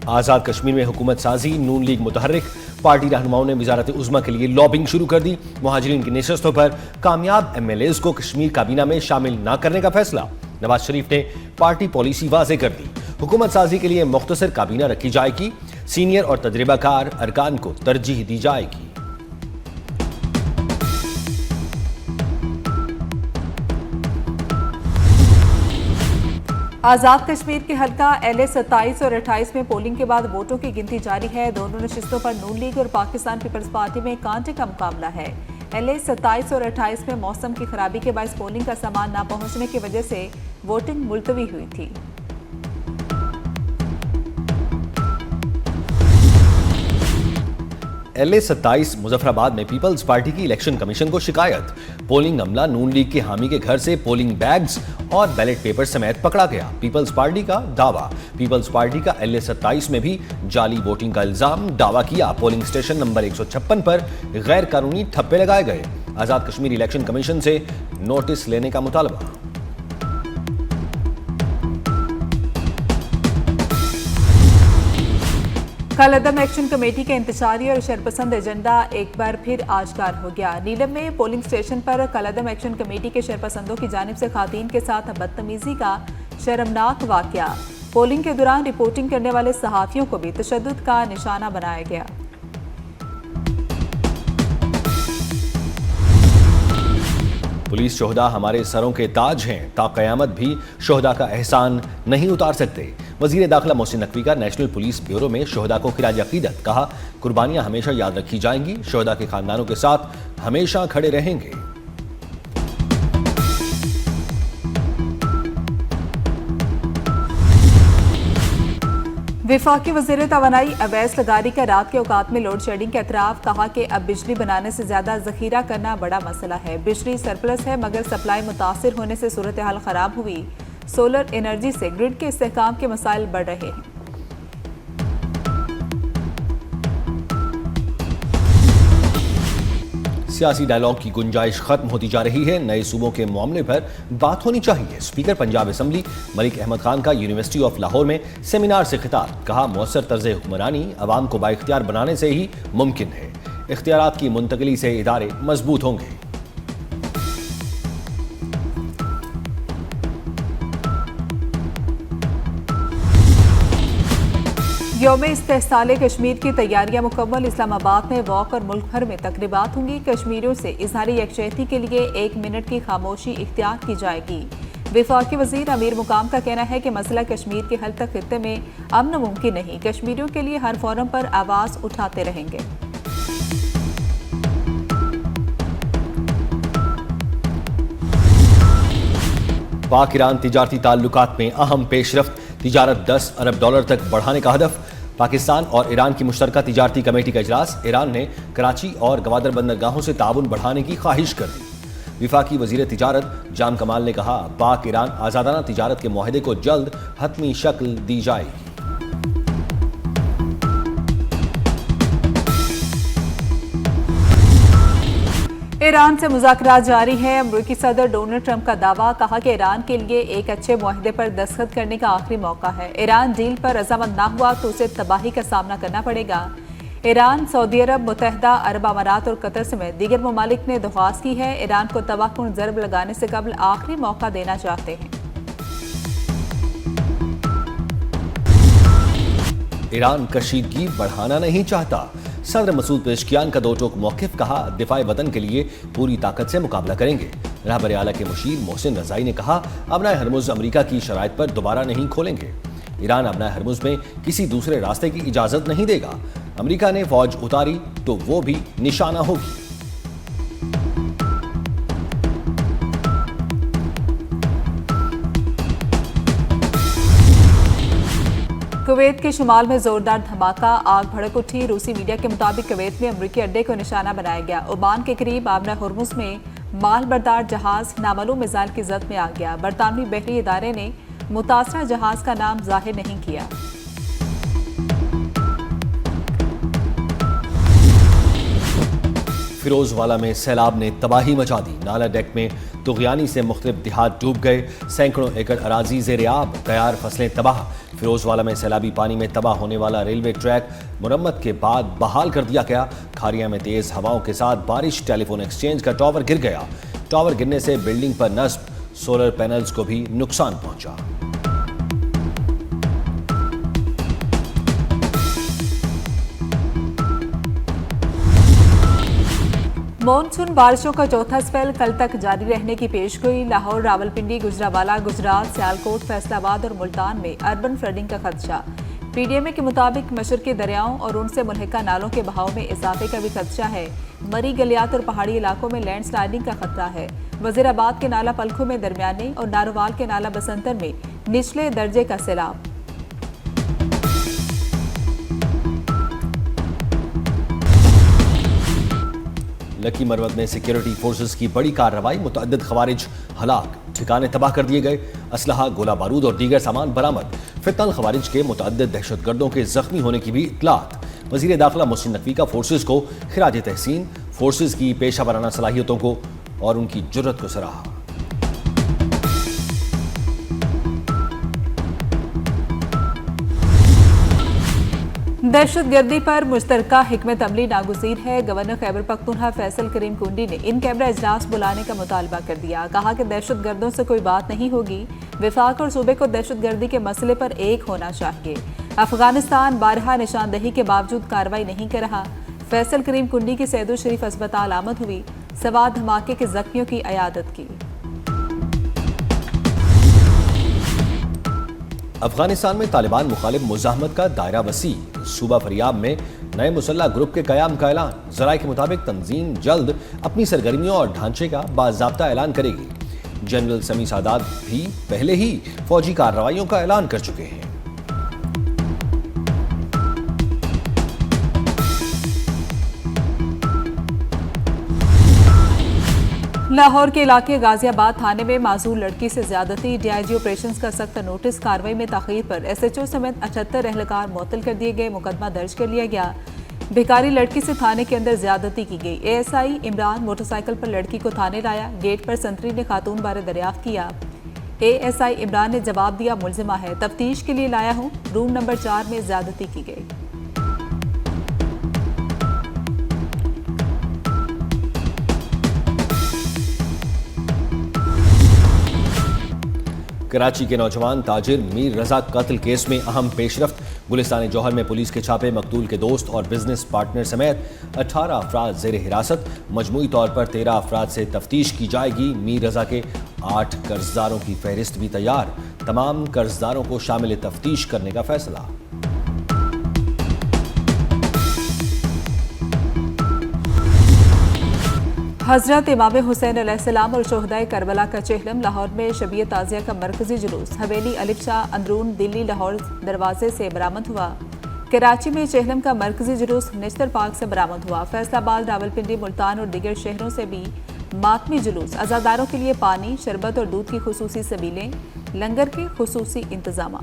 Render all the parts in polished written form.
आज़ाद कश्मीर में हुकूमत साजी, नून लीग मुतहर्रिक। पार्टी रहनुमाओं ने वजारत उज़्मा के लिए लॉबिंग शुरू कर दी। मुहाजिरीन की नशस्तों पर कामयाब MLAs को कश्मीर काबीना में शामिल न करने का फैसला। नवाज शरीफ ने पार्टी पॉलिसी वाज़े कर दी। हुकूमत साजी के लिए मुख्तसर काबीना रखी जाएगी। सीनियर और तजर्बाकार अरकान को तरजीह दी जाएगी। आज़ाद कश्मीर के हल्का LA 27 और 28 में पोलिंग के बाद वोटों की गिनती जारी है। दोनों नशिस्तों पर नून लीग और पाकिस्तान पीपल्स पार्टी में कांटे का मुकाबला है। LA 27 और 28 में मौसम की खराबी के बायस पोलिंग का सामान न पहुंचने की वजह से वोटिंग मुलतवी हुई थी। LA 27 मुजफ्फराबाद में पीपल्स पार्टी की इलेक्शन कमीशन को शिकायत। पोलिंग अमला नून लीग के हामी के घर से पोलिंग बैग्स और बैलेट पेपर समेत पकड़ा गया। पीपल्स पार्टी का दावा। पीपल्स पार्टी का LA 27 में भी जाली वोटिंग का इल्जाम दावा किया। पोलिंग स्टेशन नंबर 156 पर गैर कानूनी ठप्पे लगाए गए। आज़ाद कश्मीर इलेक्शन कमीशन से नोटिस लेने का मुतालबा। कल अदम एक्शन कमेटी के इंतशारी और शरपसंद एजेंडा एक बार फिर आश्कार हो गया। नीलम में पोलिंग स्टेशन पर कल अदम एक्शन कमेटी के शरपसंदों की जानिब से खातून के साथ बदतमीजी का शर्मनाक वाकया। पोलिंग के दौरान रिपोर्टिंग करने वाले सहाफियों को भी तशद्दुद का निशाना बनाया गया। पुलिस शोहदा हमारे सरों के ताज हैं, ता क़यामत भी शोहदा का एहसान नहीं उतार सकते। वज़ीर दाखिला मोहसिन नकवी का नेशनल पुलिस ब्यूरो में शोहदा को खिराज अक़ीदत। कहा, कुर्बानियां हमेशा याद रखी जाएंगी। शोहदा के खानदानों के साथ हमेशा खड़े रहेंगे। वफाकी वज़ीर तवानाई अवैस लगारी का रात के औकात में लोड शेडिंग का एतराफ़। कहा कि अब बिजली बनाने से ज़्यादा ज़ख़ीरा करना बड़ा मसला है। बिजली सरप्लस है मगर सप्लाई मुतासिर होने से सूरत हाल ख़राब हुई। सोलर एनर्जी से ग्रिड के इस्तेहकाम के मसाइल बढ़ रहे हैं। सियासी डायलॉग की गुंजाइश खत्म होती जा रही है। नए सूबों के मामले पर बात होनी चाहिए। स्पीकर पंजाब असम्बली मलिक अहमद खान का यूनिवर्सिटी ऑफ लाहौर में सेमिनार से खिताब। कहा, मौसर तर्ज हुक्मरानी अवाम को बाइख्तियार बनाने से ही मुमकिन है। इख्तियारात की मुंतकली से इदारे मजबूत होंगे। यौम इस्तेहसाल कश्मीर की तैयारियां मुकम्मल। इस्लामाबाद में वॉक और मुल्क भर में तकरीबात होंगी। कश्मीरियों से इजहारी यकजहती के लिए 1 मिनट की खामोशी इख्तियार की जाएगी। वफाकी वजीर अमीर मुकाम का कहना है कि मसला कश्मीर के हल तक खित्ते में अमन मुमकिन नहीं। कश्मीरियों के लिए हर फोरम पर आवाज़ उठाते रहेंगे। पाक ईरान तिजारती ताल्लुकात में अहम पेशरफ्त। तिजारत $10 अरब तक बढ़ाने का हदफ। पाकिस्तान और ईरान की मुश्तरका तिजारती कमेटी का इजलास। ईरान ने कराची और गवादर बंदरगाहों से ताउन बढ़ाने की ख्वाहिश कर दी। वफाकी वजीर तिजारत जाम कमाल ने कहा, पाक ईरान आज़ादाना तिजारत के मुआहदे को जल्द हतमी शक्ल दी जाएगी। ईरान से मुज़ाकरात जारी है। अमेरिकी सदर डोनाल्ड ट्रंप का दावा। कहा कि ईरान के लिए एक अच्छे मुआहदे पर दस्तखत करने का आखिरी मौका है। ईरान डील पर रजामंद ना हुआ तो उसे तबाही का सामना करना पड़ेगा। ईरान, सऊदी अरब, मुत्तहिदा अरब अमारात और कतर समेत दीगर ममालिक ने दरख्वास्त की है। ईरान को तबाहकुन ज़रब लगाने से कबल आखिरी मौका देना चाहते हैं। ईरान कशीदगी बढ़ाना नहीं चाहता। सदर मसूद पेशकियान का दो टोक मौक़िफ़। कहा, दिफाए वतन के लिए पूरी ताकत से मुकाबला करेंगे। रहबर आला के मुशीर मोहसिन रज़ाई ने कहा, अबनाए हरमुज़ अमरीका की शराइत पर दोबारा नहीं खोलेंगे। ईरान अबनाए हरमुज़ में किसी दूसरे रास्ते की इजाज़त नहीं देगा। अमरीका ने फौज उतारी तो वो भी निशाना होगी। कुवैत के शुमाल में जोरदार धमाका, आग भड़क उठी। रूसी मीडिया के मुताबिक कुवैत में अमरीकी अड्डे को निशाना बनाया गया। ओमान के करीब आबना हुर्मुज़ में माल बरदार जहाज नामालूम मिसाइल की जद में आ गया। बरतानवी बहरी इदारे ने मुतासरा जहाज का नाम जाहिर नहीं किया। फिरोजवाला में सैलाब ने तबाही मचा दी। नाला डेक में तुगयानी से मुख्तलिफ देहात डूब गए, सैकड़ों एकड़ अराजी ज़ेर-ए-आब, तैयार फसलें तबाह। फिरोजवाला में सैलाबी पानी में तबाह होने वाला रेलवे ट्रैक मुरम्मत के बाद बहाल कर दिया गया। खारिया में तेज हवाओं के साथ बारिश, टेलीफोन एक्सचेंज का टावर गिर गया। टावर गिरने से बिल्डिंग पर नस्ब, सोलर पैनल्स को भी नुकसान पहुंचा। मॉनसून बारिशों का चौथा स्पेल कल तक जारी रहने की पेशगोई। लाहौर, रावलपिंडी, गुजरावाला, गुजरात, सियालकोट, फैसलाबाद और मुल्तान में अर्बन फ्लडिंग का खदशा। पीडीएमए के मुताबिक मशरकी दरियाओं और उनसे मुल्हिका नालों के बहाव में इजाफे का भी खदशा है। मरी गलियात और पहाड़ी इलाकों में लैंडस्लाइडिंग का खतरा है। वजीराबाद के नाला पलखों में दरमियाने और नारोवाल के नाला बसंतर में निचले दर्जे का सैलाब। लकी मरवत में सिक्योरिटी फोर्सेस की बड़ी कार्रवाई, मुतअद्दिद खवारिज हलाक, ठिकाने तबाह कर दिए गए, असलहा, गोला बारूद और दीगर सामान बरामद। फितनल खवारिज के मुतअद्दिद दहशतगर्दों के जख्मी होने की भी इत्तलात। वजीर दाखिला मोहसिन नकवी का फोर्सेस को खिराज तहसीन, फोर्सेस की पेशा वराना सलाहियतों को और उनकी जुर्रत को सराहा। दहशतगर्दी पर मुश्तरका हिकमत अमली नागुज़ीर है। गवर्नर खैबर पख्तूनख्वा फैसल करीम कुंडी ने इन कैमरा इजलास बुलाने का मुतालबा कर दिया। कहा कि दहशतगर्दों से कोई बात नहीं होगी, विफाक और सूबे को दहशतगर्दी के मसले पर एक होना चाहिए। अफगानिस्तान बारहा निशानदही के बावजूद कार्रवाई नहीं कर रहा। फैसल करीम कुंडी की सैदुल शरीफ अस्पताल आमद हुई, सवा धमाके के जख्मियों की अयादत की। अफगानिस्तान में तालिबान मुखालिफ मुजाहमत का दायरा वसी। सूबा फरियाब में नए मुसल्ला ग्रुप के कयाम का ऐलान। जराये के मुताबिक तंजीम जल्द अपनी सरगर्मियों और ढांचे का बाज़ाब्ता ऐलान करेगी। जनरल समी सादात भी पहले ही फौजी कार्रवाइयों का ऐलान कर चुके हैं। लाहौर के इलाके गाजियाबाद थाने में मासूर लड़की से ज्यादती, डीआईजी ऑपरेशंस का सख्त नोटिस। कार्रवाई में ताखीर पर एसएचओ समेत 78 एहलकार मुअत्तल कर दिए गए, मुकदमा दर्ज कर लिया गया। भिखारी लड़की से थाने के अंदर ज्यादती की गई। एएसआई इमरान मोटरसाइकिल पर लड़की को थाने लाया। गेट पर संतरी ने खातून बारे दरियाफ्त किया। एएसआई इमरान ने जवाब दिया, मुलजिमा है, तफ्तीश के लिए लाया हूँ। रूम नंबर 4 में ज्यादती की गई। कराची के नौजवान ताजिर मीर रजा कत्ल केस में अहम पेशरफ्त। गुलिस्तान जौहर में पुलिस के छापे, मकतूल के दोस्त और बिजनेस पार्टनर समेत 18 अफराद जेर हिरासत। मजमूई तौर पर 13 अफराद से तफ्तीश की जाएगी। मीर रजा के 8 कर्जदारों की फहरिस्त भी तैयार। तमाम कर्जदारों को शामिल तफ्तीश करने का फैसला। हजरत इमाम हुसैन अलैहिस्सलाम और शोहदाए करबला का चेहलम। लाहौर में शबीयत ताज़िया का मरकजी जुलूस हवेली अलिफ शाह अंदरून दिल्ली लाहौर दरवाजे से बरामद हुआ। कराची में चेहलम का मरकजी जुलूस निश्तर पार्क से बरामद हुआ। फैसलाबाद, रावलपिंडी, मुल्तान और दीगर शहरों से भी मातमी जुलूस। अज़ादारों के लिए पानी, शरबत और दूध की खुसूसी सबीलें, लंगर के खुसूसी इंतजाम।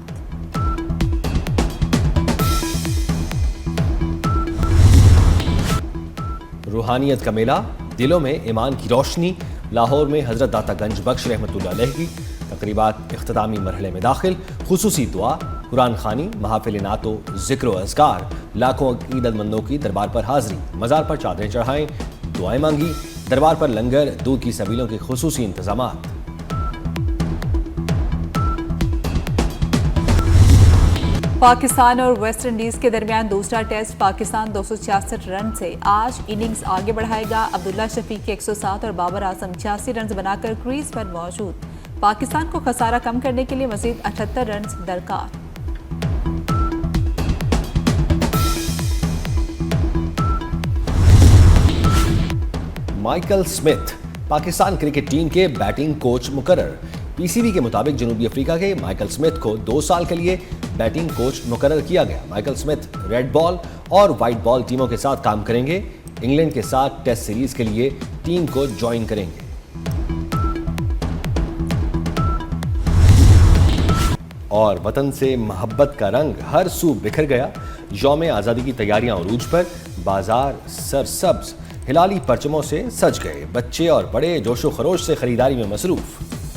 रूहानियत का मेला, दिलों में ईमान की रोशनी। लाहौर में हजरत दातागंज बख्श रहमतुल्लाह अलैह की तकरीबात इख्तितामी मरहले में दाखिल। खुसूसी दुआ, कुरान खानी, महफिल नातो, जिक्र अज़कार। लाखों अकीदतमंदों की दरबार पर हाजिरी। मज़ार पर चादरें चढ़ाएं, दुआएं मांगी। दरबार पर लंगर, दूध की सबीलों के खुसूसी इंतजामात। पाकिस्तान और वेस्ट इंडीज के दरमियान दूसरा टेस्ट। पाकिस्तान 266 रन से आज इनिंग्स आगे बढ़ाएगा। अब्दुल्ला शफीक के 107 और बाबर आजम 86 रन बनाकर क्रीज पर मौजूद। पाकिस्तान को खसारा कम करने के लिए मजीद 78 रन दरकार। Michael Smith Pakistan cricket team के बैटिंग कोच मुकर्रर। पीसीबी के मुताबिक जनूबी अफ्रीका के माइकल स्मिथ को 2 साल के लिए बैटिंग कोच मुकर्रर किया गया। माइकल स्मिथ रेड बॉल और वाइट बॉल टीमों के साथ काम करेंगे। इंग्लैंड के साथ टेस्ट सीरीज के लिए टीम को ज्वाइन करेंगे। और वतन से मोहब्बत का रंग हर सू बिखर गया। यौम आज़ादी की तैयारियां उरूज पर, बाजार सरसब्ज। हिलाली परचमों से सज गए, बच्चे और बड़े जोशो खरोश से खरीदारी में मसरूफ।